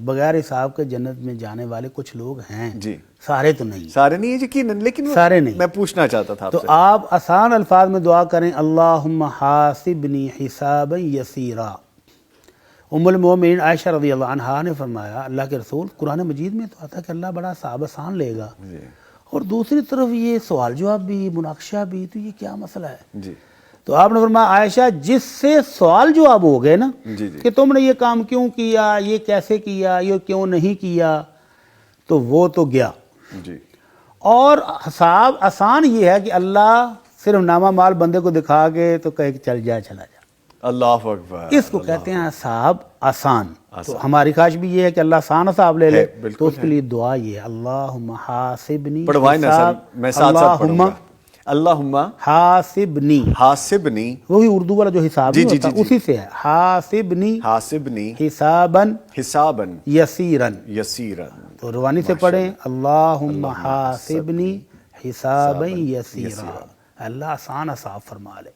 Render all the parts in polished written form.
بغیر حساب کے جنت میں جانے والے کچھ لوگ ہیں جی، سارے تو نہیں، سارے نہیں ہیں یقیناً، لیکن سارے نہیں۔ میں پوچھنا چاہتا تھا آپ تو سے۔ آپ آسان الفاظ میں دعا کریں اللہم حاسبنی حسابا یسیرا۔ ام المومنین عائشہ رضی اللہ عنہا نے فرمایا اللہ کے رسول قرآن مجید میں تو آتا کہ اللہ بڑا حساب آسان لے گا، اور دوسری طرف یہ سوال جواب بھی، مناقشہ بھی، تو یہ کیا مسئلہ ہے؟ جی تو آپ نے فرمایا عائشہ جس سے سوال جواب ہو گئے نا جی کہ تم نے یہ کام کیوں کیا، یہ کیسے کیا، یہ کیوں نہیں کیا، تو وہ تو گیا۔ جی اور حساب آسان یہ ہے کہ اللہ صرف نامہ مال بندے کو دکھا کے تو کہے کہ چل جا چلا جا، اللہ اکبر، اس کو کہتے ہیں حساب آسان۔ تو ہماری خواہش بھی یہ ہے کہ اللہ آسان حساب لے لے، تو اس کے لیے دعا یہ ہے اللہم حاسبنی پڑھوائیں نا سر، میں ساتھ ساتھ پڑھوں گا۔ اللہم حاسبنی، حاسبنی، وہی اردو والا جو حساب نہیں ہوتا اسی سے ہے، حاسبنی حاسبنی حساباً حساباً یسیراً۔ یسیرا۔ تو روانی سے پڑھیں اللہم حاسبنی حساباً یسیرا، اللہ آسان حساب فرما لے۔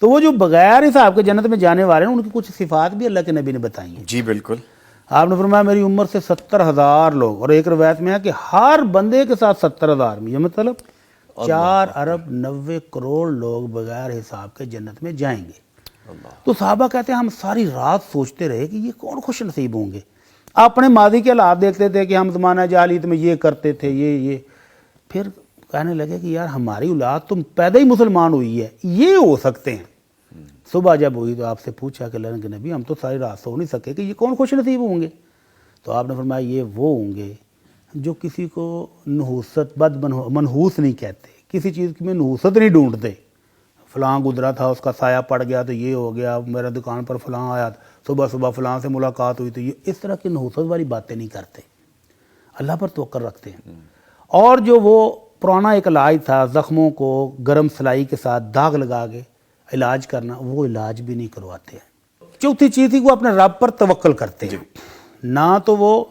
تو وہ جو بغیر حساب کے جنت میں جانے والے ہیں ان کی کچھ صفات بھی اللہ کے نبی نے بتائی ہیں۔ جی بالکل۔ آپ نے فرمایا میری عمر سے 70,000 لوگ، اور ایک روایت میں ہے کہ ہر بندے کے ساتھ 70,000 میں، یہ مطلب 4 ارب 90 کروڑ لوگ بغیر حساب کے جنت میں جائیں گے۔ تو صحابہ کہتے ہیں ہم ساری رات سوچتے رہے کہ یہ کون خوش نصیب ہوں گے۔ اپنے ماضی کے حالات دیکھتے تھے کہ ہم زمانہ جاہلیت میں یہ کرتے تھے، یہ پھر کہنے لگے کہ یار ہماری اولاد تم پیدا ہی مسلمان ہوئی ہے، یہ ہو سکتے ہیں۔ صبح جب ہوئی تو آپ سے پوچھا کہ اللہ کے نبی ہم تو ساری رات سو نہیں سکے کہ یہ کون خوش نصیب ہوں گے؟ تو آپ نے فرمایا یہ وہ ہوں گے جو کسی کو نحوست منحوس نہیں کہتے، کسی چیز میں نحوست نہیں ڈھونڈتے، فلاں گزرا تھا اس کا سایہ پڑ گیا تو یہ ہو گیا، میرا دکان پر فلاں آیا، صبح صبح فلاں سے ملاقات ہوئی تو یہ، اس طرح کی نحوست والی باتیں نہیں کرتے، اللہ پر توکل رکھتے ہیں۔ اور جو وہ پرانا ایک علاج تھا زخموں کو گرم سلائی کے ساتھ داغ لگا کے علاج کرنا، وہ علاج بھی نہیں کرواتے ہیں۔ چوتھی چیز تھی وہ اپنے رب پر توکل کرتے ہیں، نہ تو وہ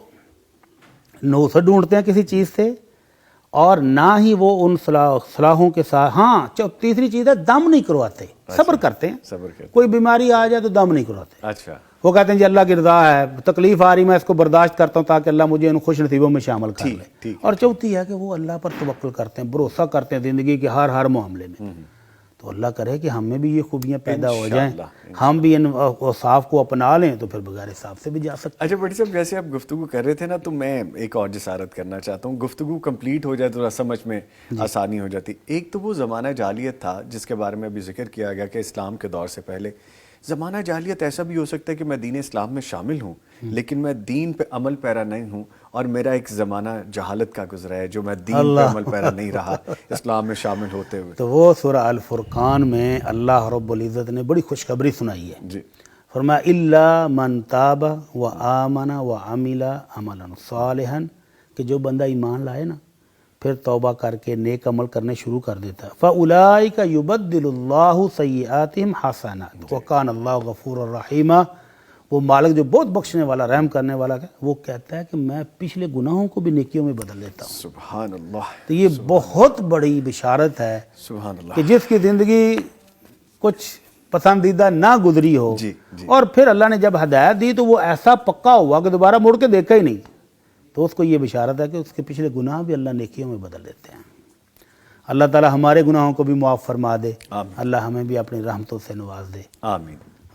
نحوست ڈھونڈتے ہیں کسی چیز سے، اور نہ ہی وہ ان صلاحوں کے ساتھ، ہاں تیسری چیز ہے دم نہیں کرواتے، صبر کرتے ہیں، صبر کرتے، کوئی بیماری آ جائے تو دم نہیں کرواتے۔ اچھا، وہ کہتے ہیں جی اللہ کی رضا ہے، تکلیف آ رہی میں اس کو برداشت کرتا ہوں تاکہ اللہ مجھے ان خوش نصیبوں میں شامل کر لے۔ اور چوتھی ہے کہ وہ اللہ پر توکل کرتے ہیں، بھروسہ کرتے ہیں زندگی کے ہر معاملے میں۔ تو اللہ کرے کہ ہم میں بھی یہ خوبیاں پیدا ہو جائیں، ہم بھی ان اوصاف کو اپنا لیں تو پھر بغیر حساب سے بھی جا سکتے ہیں۔ اچھا بھٹی صاحب جیسے آپ گفتگو کر رہے تھے نا تو میں ایک اور جسارت کرنا چاہتا ہوں، گفتگو کمپلیٹ ہو جائے تو سمجھ میں آسانی ہو جاتی۔ ایک تو وہ زمانہ جاہلیت تھا جس کے بارے میں ابھی ذکر کیا گیا کہ اسلام کے دور سے پہلے زمانہ جاہلیت ایسا بھی ہو سکتا ہے کہ میں دین اسلام میں شامل ہوں لیکن میں دین پہ عمل پیرا نہیں ہوں، اور میرا ایک زمانہ جہالت کا گزرا ہے جو میں دین پہ عمل پیرا نہیں رہا اسلام میں شامل ہوتے ہوئے۔ تو وہ سورہ الفرقان میں اللہ رب العزت نے بڑی خوشخبری سنائی ہے، جی فرمایا الا من تاب وآمن وعمل عملا صالحا، کہ جو بندہ ایمان لائے نا پھر توبہ کر کے نیک عمل کرنے شروع کر دیتا ہے، فَأُولَئِكَ يُبَدِّلُ اللَّهُ سَيِّئَاتِهِمْ حَسَنَاتٍ وَكَانَ اللَّهُ غَفُورًا رَحِيمًا۔ وہ مالک جو بہت بخشنے والا رحم کرنے والا ہے، وہ کہتا ہے کہ میں پچھلے گناہوں کو بھی نیکیوں میں بدل دیتا ہوں۔ سبحان اللہ، تو یہ بہت بڑی بشارت ہے سبحان اللہ کہ جس کی زندگی کچھ پسندیدہ نہ گزری ہو، جی اور پھر اللہ نے جب ہدایت دی تو وہ ایسا پکا ہوا کہ دوبارہ مڑ کے دیکھا ہی نہیں، تو اس کو یہ بشارت ہے کہ اس کے پچھلے گناہ بھی اللہ نیکیوں میں بدل دیتے ہیں۔ اللہ تعالی ہمارے گناہوں کو بھی معاف فرما دے، اللہ ہمیں بھی اپنی رحمتوں سے نواز دے۔ آمین۔